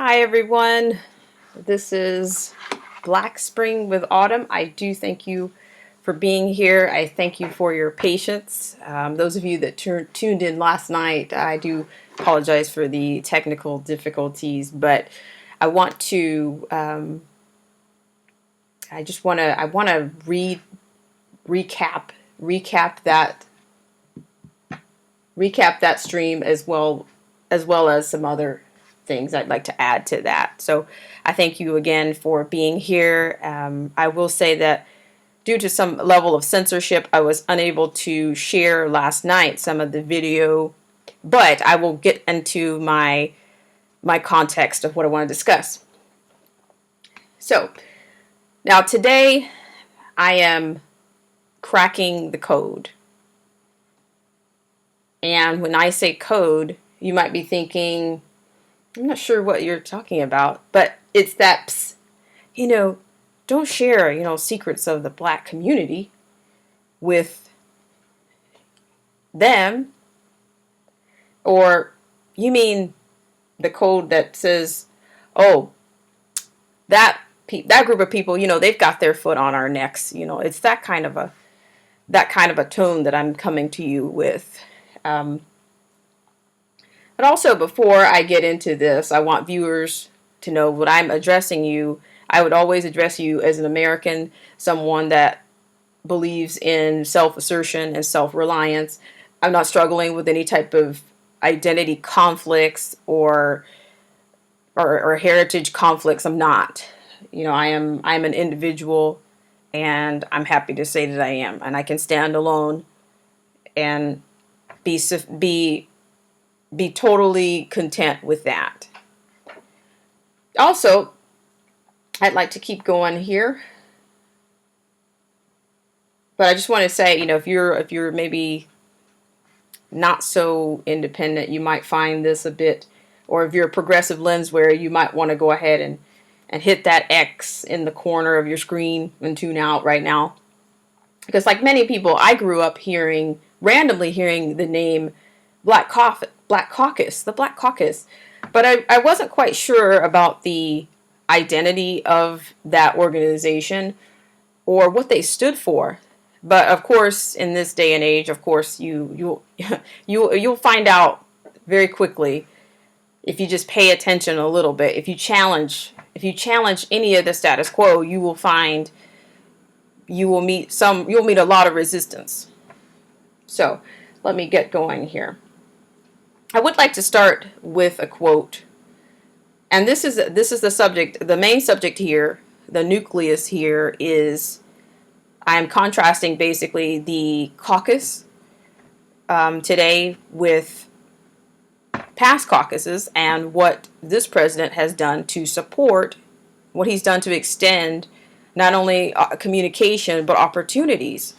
Hi everyone, this is Black Spring with Autumn. I do thank you for being here. I thank you for your patience. Those of you that tuned in last night, I do apologize for the technical difficulties, but I want to, I want to recap, recap that, recap that stream as well as some other things I'd like to add to that. So I thank you again for being here. I will say that due to some level of censorship, I was unable to share last night some of the video, but I will get into my context of what I want to discuss. So now today I am cracking the code. And when I say code, you might be thinking, I'm not sure what you're talking about, but it's that, don't share, secrets of the Black community with them. Or you mean the code that says, oh, that group of people, they've got their foot on our necks. It's that kind of a tone that I'm coming to you with. But also, before I get into this, I want viewers to know when I'm addressing you, I would always address you as an American, someone that believes in self-assertion and self-reliance. I'm not struggling with any type of identity conflicts or heritage conflicts. I'm not. I'm an individual, and I'm happy to say that I am, and I can stand alone and be totally content with that. Also, I'd like to keep going here, but I just want to say, if you're maybe not so independent, you might find this a bit, or if you're a progressive lenswearer, you might want to go ahead and hit that X in the corner of your screen and tune out right now. Because like many people, I grew up randomly hearing the name Black Caucus, the Black Caucus. But I wasn't quite sure about the identity of that organization or what they stood for. But of course, in this day and age, of course, you'll find out very quickly if you just pay attention a little bit. If you challenge any of the status quo, you will meet a lot of resistance. So let me get going here. I would like to start with a quote, and this is the subject. The main subject here, the nucleus here, is I am contrasting basically the caucus today with past caucuses and what this president has done to support, what he's done to extend not only communication but opportunities.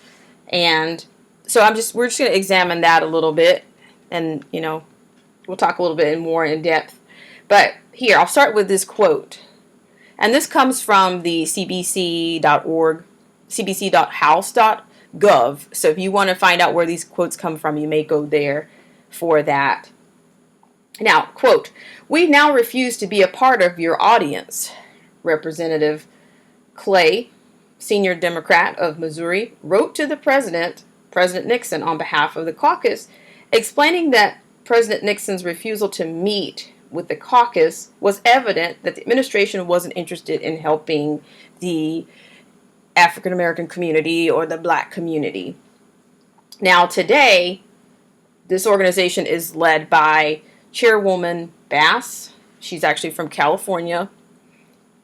And so we're just going to examine that a little bit, and we'll talk a little bit more in depth. But here, I'll start with this quote. And this comes from the cbc.org, cbc.house.gov. So if you want to find out where these quotes come from, you may go there for that. Now, quote, "We now refuse to be a part of your audience," Representative Clay, senior Democrat of Missouri, wrote to the President Nixon, on behalf of the caucus, explaining that President Nixon's refusal to meet with the caucus was evident that the administration wasn't interested in helping the African American community or the Black community. Now, today, this organization is led by Chairwoman Bass. She's actually from California,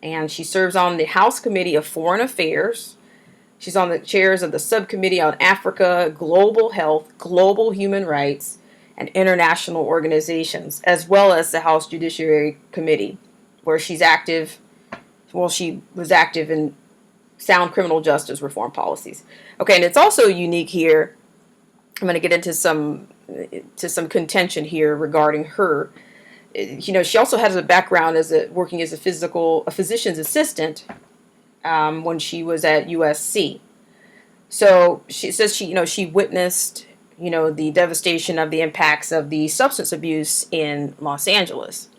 and she serves on the House Committee of Foreign Affairs. She's on the chairs of the Subcommittee on Africa, Global Health, Global Human Rights, and International Organizations, as well as the House Judiciary Committee, where she's active. Well, she was active in sound criminal justice reform policies. Okay, and it's also unique here. I'm going to get into some contention here regarding her. She also has a background working as a physician's assistant when she was at USC. So she says she witnessed the devastation of the impacts of the substance abuse in Los Angeles.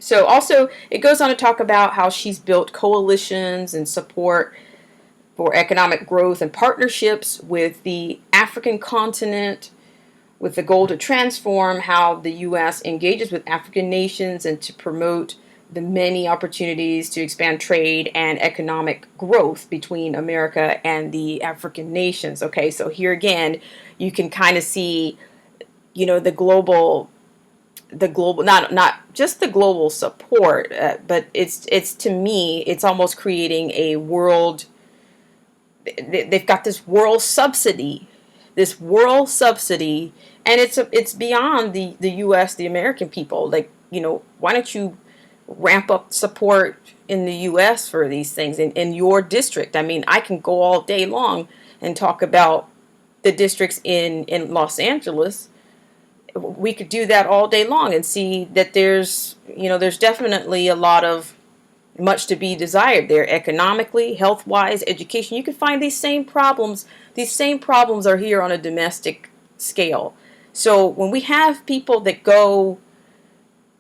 So also it goes on to talk about how she's built coalitions and support for economic growth and partnerships with the African continent with the goal to transform how the U.S. engages with African nations and to promote the many opportunities to expand trade and economic growth between America and the African nations. Okay, so here again, you can kind of see, the global, not just the global support, but it's to me, it's almost creating a world. They've got this world subsidy, and it's beyond the U.S., the American people. Like, why don't you ramp up support in the U.S. for these things in your district? I mean, I can go all day long and talk about the districts in Los Angeles. We could do that all day long and see that there's definitely a lot of much to be desired there economically, health-wise, education. You can find these same problems. These same problems are here on a domestic scale. So when we have people that go,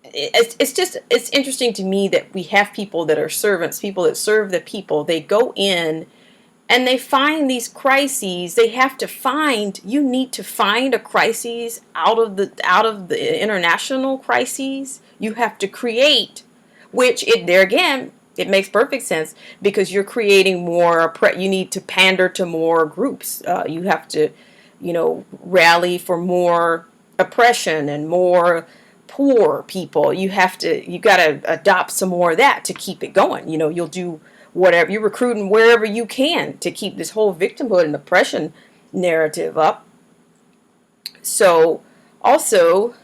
it's interesting to me that we have people that are servants, people that serve the people. They go in and they find these crises. You need to find a crisis out of the international crises. You have to create, which there again, it makes perfect sense, because you're creating more. You need to pander to more groups. You have to, rally for more oppression and more poor people. You got to adopt some more of that to keep it going. You'll do whatever, you're recruiting wherever you can to keep this whole victimhood and oppression narrative up. So also,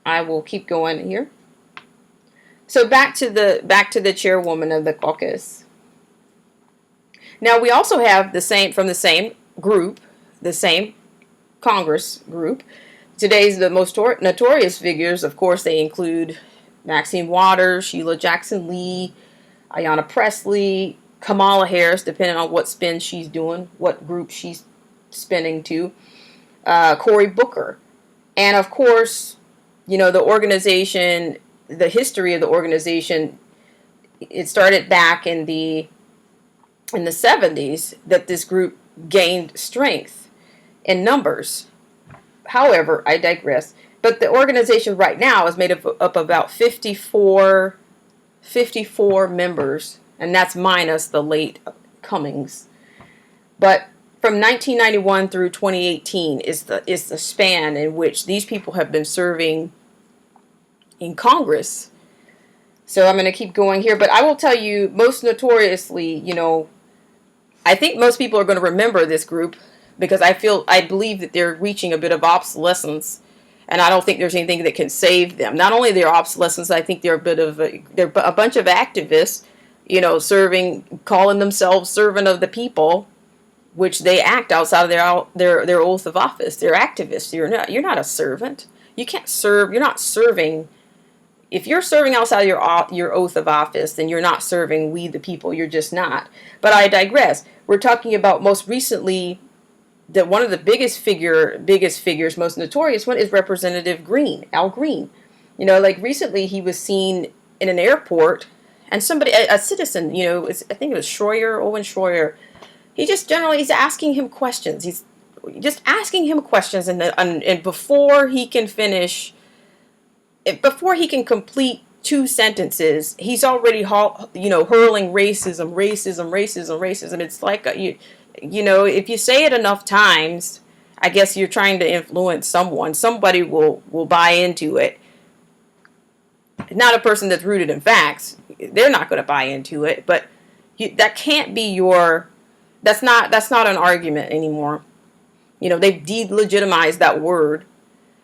I will keep going here. So back to the chairwoman of the caucus. Now we also have from the same group, the same Congress group. Today's the most notorious figures, of course, they include Maxine Waters, Sheila Jackson Lee, Ayanna Pressley, Kamala Harris, depending on what spin she's doing, what group she's spinning to, Cory Booker. And of course, the organization, the history of the organization, it started back in the 70s that this group gained strength in numbers. However, I digress. But the organization right now is made up about 54 members, and that's minus the late Cummings. But from 1991 through 2018 is the span in which these people have been serving in Congress. So I'm going to keep going here, but I will tell you, most notoriously, I think most people are going to remember this group because I believe that they're reaching a bit of obsolescence. And I don't think there's anything that can save them. Not only their obsolescence, I think they're a bunch of activists, calling themselves servant of the people, which they act outside of their oath of office. They're activists. You're not a servant. You can't serve. You're not serving. If you're serving outside of your oath of office, then you're not serving we the people. You're just not. But I digress. We're talking about most recently. That one of the biggest figures, most notorious one, is Representative Green, Al Green. Like recently he was seen in an airport, and a citizen, I think it was Owen Schroyer. He's asking him questions. He's just asking him questions, and before he can complete two sentences, he's already hurling racism. It's like if you say it enough times, I guess you're trying to influence someone. Somebody will buy into it. Not a person that's rooted in facts. They're not going to buy into it. But that can't be that's not an argument anymore. They've delegitimized that word.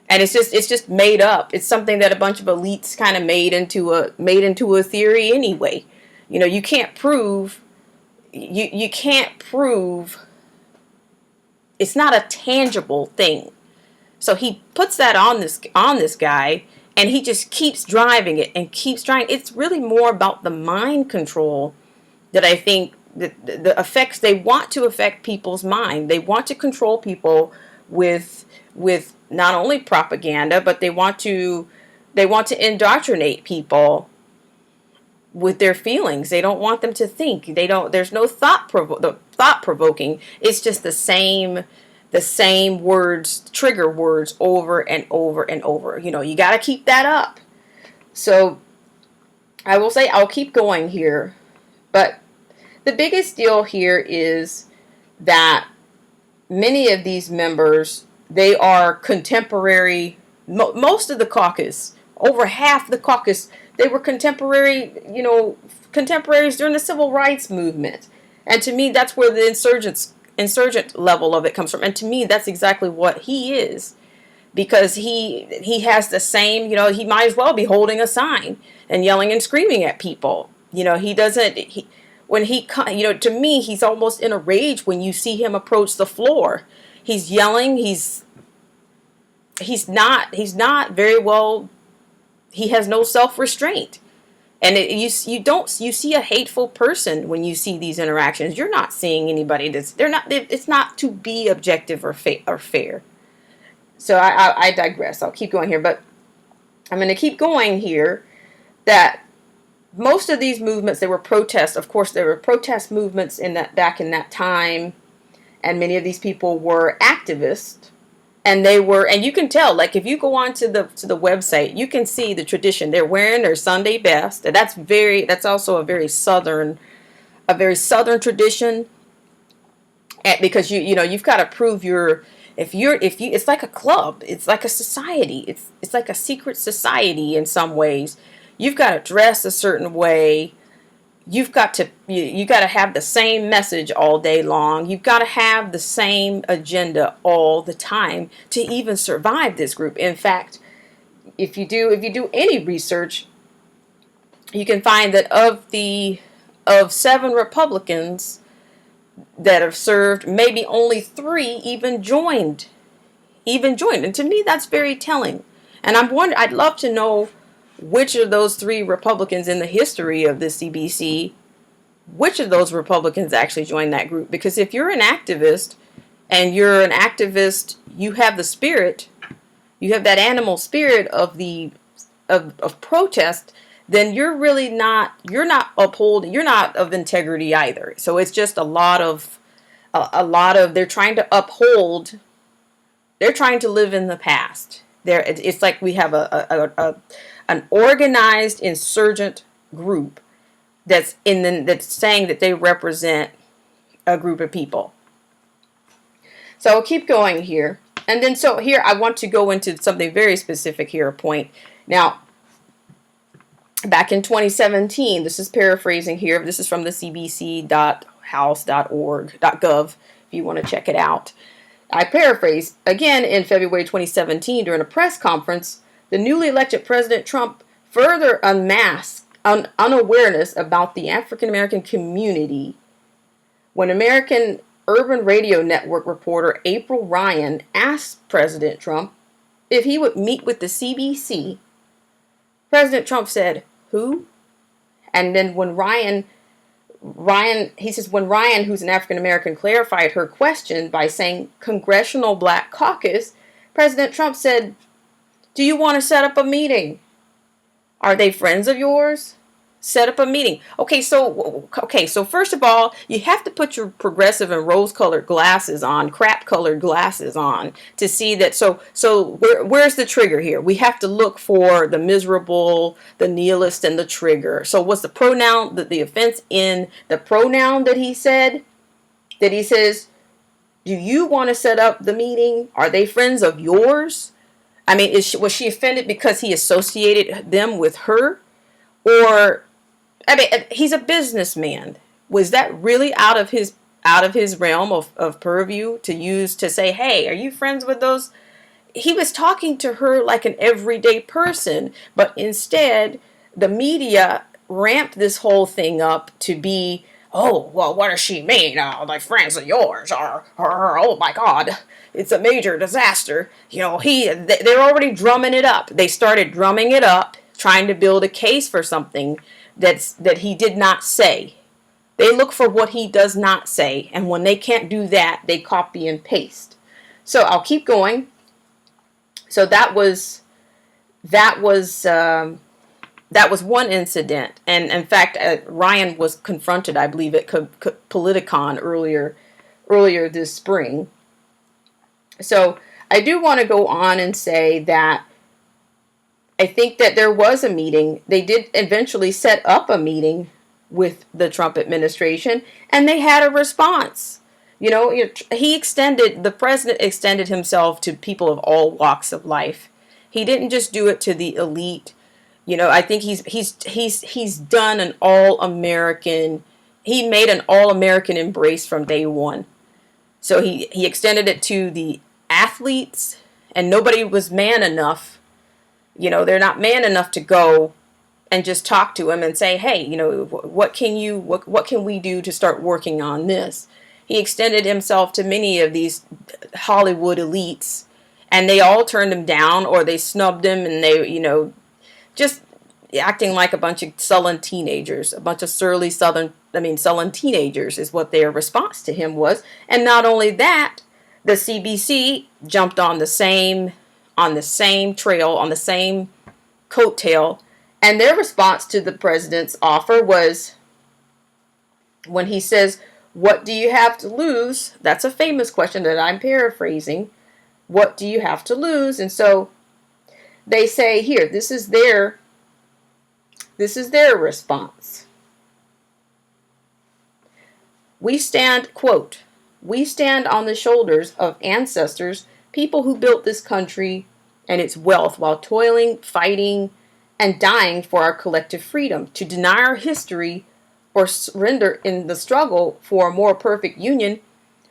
And it's just made up. It's something that a bunch of elites kind of made into a theory anyway. You can't prove. You can't prove. It's not a tangible thing. So he puts that on this guy, and he just keeps driving it and keeps trying. It's really more about the mind control that I think the effects. They want to affect people's mind. They want to control people with not only propaganda, but they want to They want to indoctrinate people with their feelings. They don't want them to think. They don't. There's no thought provoking. It's just the same words, trigger words, over and over and over. You know, you got to keep that up. So I will say I'll keep going here, but the biggest deal here is that many of these members, they are contemporary. Most of the caucus, over half the caucus, they were contemporaries during the civil rights movement. And to me, that's where the insurgent level of it comes from. And to me, that's exactly what he is. Because he has the same, he might as well be holding a sign and yelling and screaming at people. To me, he's almost in a rage when you see him approach the floor. He's yelling. He's not very well. He has no self-restraint. And you see a hateful person when you see these interactions. You're not seeing anybody it's not to be objective or fair. So I digress. I'll keep going here, but I'm going to keep going here. That most of these movements, they were protests. Of course, there were protest movements back in that time, and many of these people were activists, and you can tell. Like if you go on to the website, you can see the tradition. They're wearing their Sunday best, and that's also a very southern tradition. And because you've got to prove it's like a club, it's like a society, it's like a secret society in some ways. You've got to dress a certain way. You got to have the same message all day long. You've got to have the same agenda all the time to even survive this group. In fact, if you do any research, you can find that of 7 Republicans that have served, maybe only 3 even joined. And to me, that's very telling. And I'd love to know which of those 3 Republicans in the history of the CBC, which of those Republicans actually joined that group. Because if you're an activist, you have the spirit, you have that animal spirit of protest, then you're not of integrity either. So it's just a lot of they're trying to uphold, they're trying to live in the past. It's like we have an organized insurgent group that's saying that they represent a group of people. So I'll keep going here. And then so here I want to go into something very specific here, a point. Now, back in 2017, this is paraphrasing here. This is from the cbc.house.org.gov if you want to check it out. I paraphrase again. In February 2017, during a press conference, the newly elected President Trump further unmasked unawareness about the African American community when American Urban Radio Network reporter April Ryan asked President Trump if he would meet with the CBC. President Trump said, "Who?" And then when Ryan, who's an African American, clarified her question by saying Congressional Black Caucus, President Trump said, "Do you want to set up a meeting? Are they friends of yours? Set up a meeting." Okay, so first of all, you have to put your progressive and rose-colored glasses on, crap-colored glasses on, to see that. So where's the trigger here? We have to look for the miserable, the nihilist, and the trigger. So what's the pronoun, the offense in the pronoun that he said? That he says, "Do you want to set up the meeting? Are they friends of yours?" I mean, was she offended because he associated them with her? Or, I mean, he's a businessman. Was that really out of his realm of purview to say, "Hey, are you friends with those?" He was talking to her like an everyday person, but instead the media ramped this whole thing up to be, "Oh, well, what does she mean? Like friends of yours are, oh my God, it's a major disaster." They're already drumming it up. They started drumming it up, trying to build a case for something that he did not say. They look for what he does not say, and when they can't do that, they copy and paste. So I'll keep going. So that was that was one incident. And in fact, Ryan was confronted, I believe, at Politicon earlier this spring. So I do want to go on and say that I think that there was a meeting. They did eventually set up a meeting with the Trump administration, and they had a response. You know, the president extended himself to people of all walks of life. He didn't just do it to the elite. You know, I think he's done an all-American. He made an all-American embrace from day one. So he extended it to the athletes, and nobody was man enough. You know, they're not man enough to go and just talk to him and say, hey, you know, what can we do to start working on this? He extended himself to many of these Hollywood elites, and they all turned him down, or they snubbed him, and they, you know, just acting like a bunch of sullen teenagers, a bunch of sullen teenagers is what their response to him was. And not only that, the CBC jumped on the same trail, on the same coattail, and their response to the president's offer was, when he says, what do you have to lose? That's a famous question that I'm paraphrasing. What do you have to lose? And so they say here, this is their response. We stand, quote, we stand on the shoulders of ancestors, people who built this country and its wealth while toiling, fighting, and dying for our collective freedom. To deny our history or surrender in the struggle for a more perfect union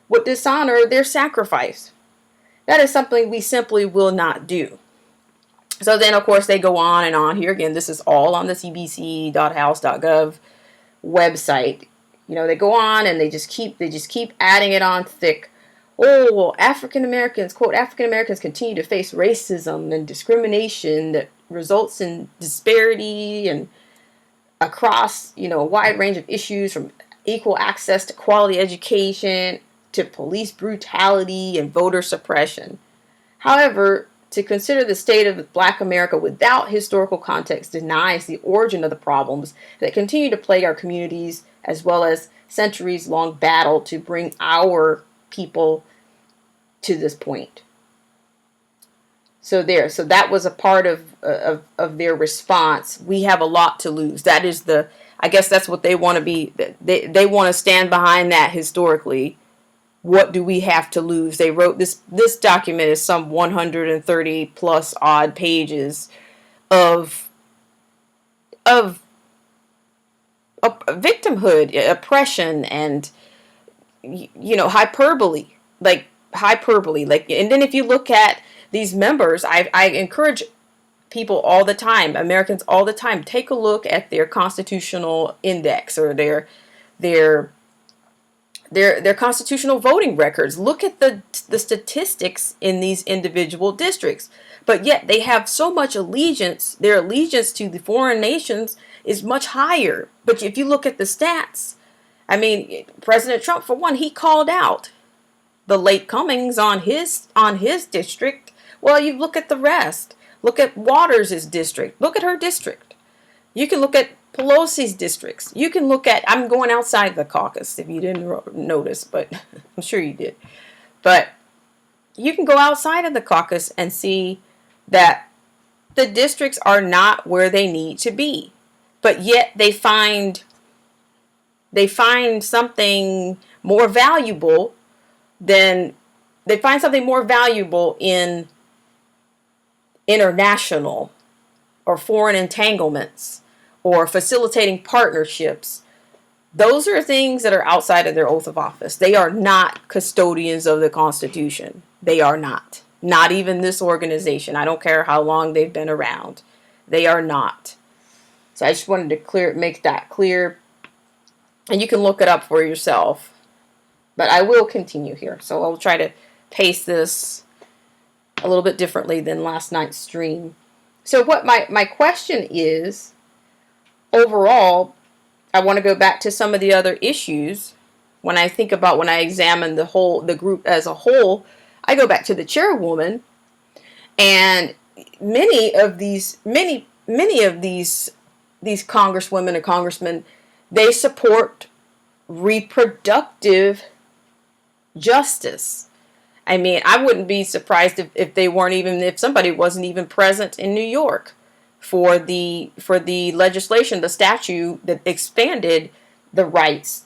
would dishonor their sacrifice. That is something we simply will not do. So then, of course, they go on and on here. Again, this is all on the cbc.house.gov website. You know, they go on and they just keep adding it on thick. Oh, well, African Americans, quote, African Americans continue to face racism and discrimination that results in disparity and across, you know, a wide range of issues, from equal access to quality education to police brutality and voter suppression. However, to consider the state of Black America without historical context denies the origin of the problems that continue to plague our communities, as well as centuries-long battle to bring our people to this point. So that was a part of their response. We have a lot to lose. That is I guess that's what they want to be. They want to stand behind that historically. What do we have to lose? They wrote this document is some 130 plus odd pages of victimhood, oppression, and, you know, hyperbole. And then if you look at these members, I encourage people all the time, Americans all the time, take a look at their constitutional index or their constitutional voting records. Look at the statistics in these individual districts. But yet they have so much allegiance. Their allegiance to the foreign nations is much higher. But if you look at the stats, I mean, President Trump, for one, he called out the late comings on his district. Well, you look at the rest. Look at Waters' district. Look at her district. You can look at Pelosi's districts. You can look at, I'm going outside the caucus if you didn't notice, but I'm sure you did. But you can go outside of the caucus and see that the districts are not where they need to be. But yet they find something more valuable in international or foreign entanglements or facilitating partnerships. Those are things that are outside of their oath of office. They are not custodians of the Constitution. They are not. Not even this organization. I don't care how long they've been around. They are not. So I just wanted to make that clear. And you can look it up for yourself. But I will continue here. So I'll try to pace this a little bit differently than last night's stream. So what my question is, overall, I want to go back to some of the other issues. When I examine the group as a whole, I go back to the chairwoman, and many of these congresswomen and congressmen, they support reproductive justice. I mean, I wouldn't be surprised if they weren't even, if somebody wasn't even present in New York for the legislation, the statute that expanded the rights.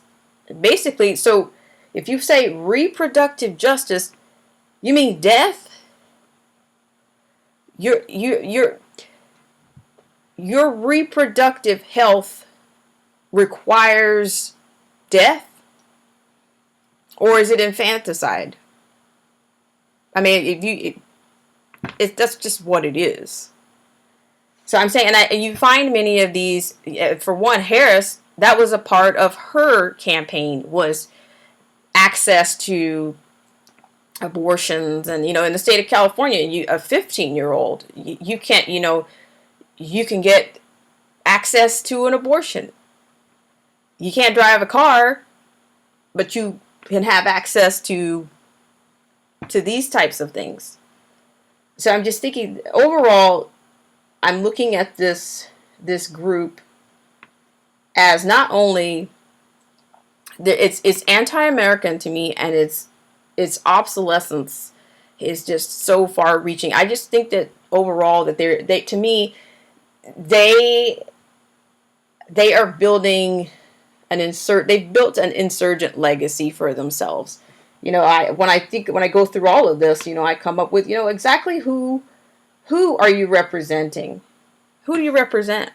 Basically, so if you say reproductive justice, you mean death? Your reproductive health requires death, or is it infanticide? I mean, that's just what it is. So I'm saying, and you find many of these. For one, Harris, that was a part of her campaign, was access to abortions. And in the state of California, a 15-year-old, you can't, you can get access to an abortion. You can't drive a car, but you can have access to these types of things. So I'm just thinking, overall, I'm looking at this group as not only it's anti-American to me, and its obsolescence is just so far reaching. I just think that overall that they to me they are building they've built an insurgent legacy for themselves. When I go through all of this, I come up with, exactly who are you representing? Who do you represent?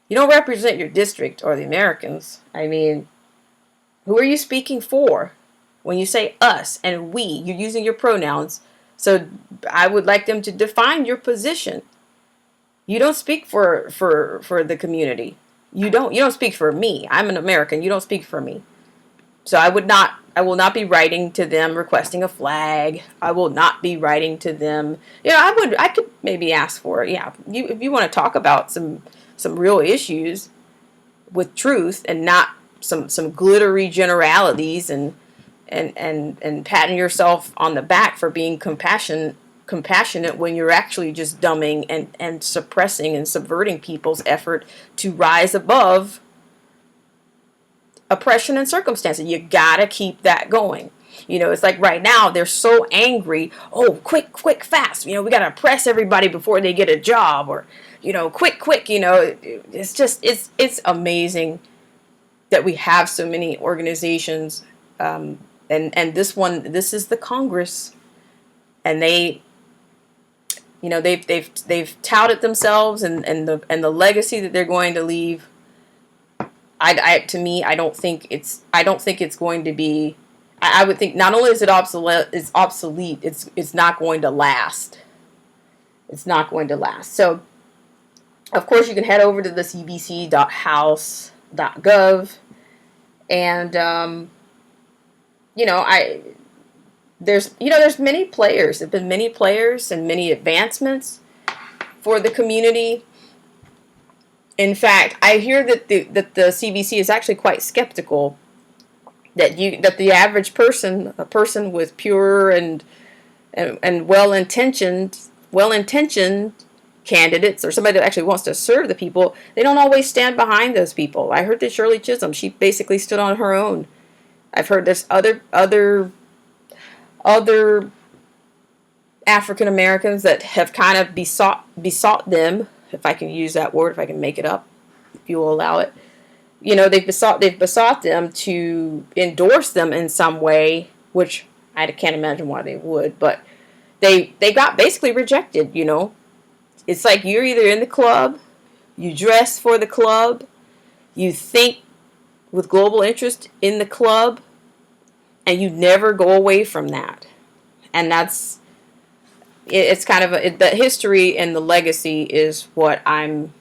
You don't represent your district or the Americans. I mean, who are you speaking for? When you say us and we, you're using your pronouns. So I would like them to define your position. You don't speak for the community. You don't speak for me. I'm an American. You don't speak for me. So I will not be writing to them requesting a flag. I will not be writing to them. I could maybe ask for it. Yeah. If you want to talk about some real issues with truth, and not some glittery generalities and patting yourself on the back for being compassionate when you're actually just dumbing and suppressing and subverting people's effort to rise above oppression and circumstances. You gotta keep that going. It's like right now they're so angry. Oh, quick, fast. We gotta oppress everybody before they get a job, or quick. It's amazing that we have so many organizations, and this is the Congress, and they've touted themselves and the legacy that they're going to leave. To me, I don't think it's going to be. I would think not only is it obsolete, it's not going to last. It's not going to last. So, of course, you can head over to the cbc.house.gov, and there's many players. There've been many players and many advancements for the community. In fact, I hear that the CBC is actually quite skeptical that the average person, a person with pure and well-intentioned candidates, or somebody that actually wants to serve the people, they don't always stand behind those people. I heard that Shirley Chisholm, she basically stood on her own. I've heard there's other African Americans that have kind of besought them, if I can use that word, if I can make it up, if you will allow it. They've besought them to endorse them in some way, which I can't imagine why they would, but they got basically rejected. It's like you're either in the club, you dress for the club, you think with global interest in the club, and you never go away from that. And it's kind of the history and the legacy is what I've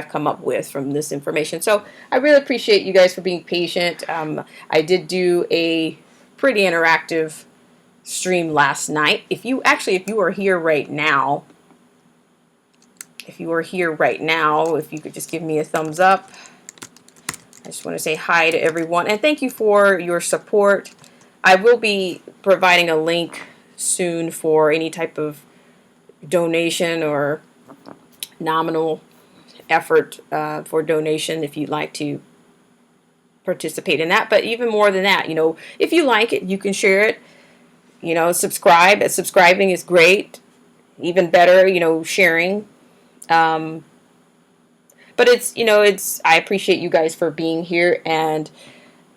come up with from this information. So I really appreciate you guys for being patient. I did do a pretty interactive stream last night. If you are here right now, if you could just give me a thumbs up. I just want to say hi to everyone, and thank you for your support. I will be providing a link soon for any type of donation or nominal effort for donation if you'd like to participate in that. But even more than that, if you like it, you can share it. Subscribe. Subscribing is great. Even better, sharing. But I appreciate you guys for being here and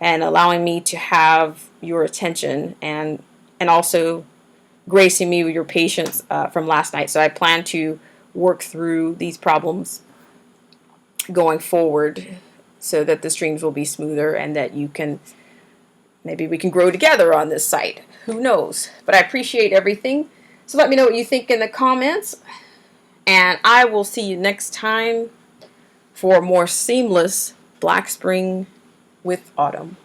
allowing me to have your attention and also gracing me with your patience from last night. So I plan to work through these problems going forward so that the streams will be smoother and that maybe we can grow together on this site. Who knows? But I appreciate everything. So let me know what you think in the comments. And I will see you next time for more seamless Black Spring with Autumn.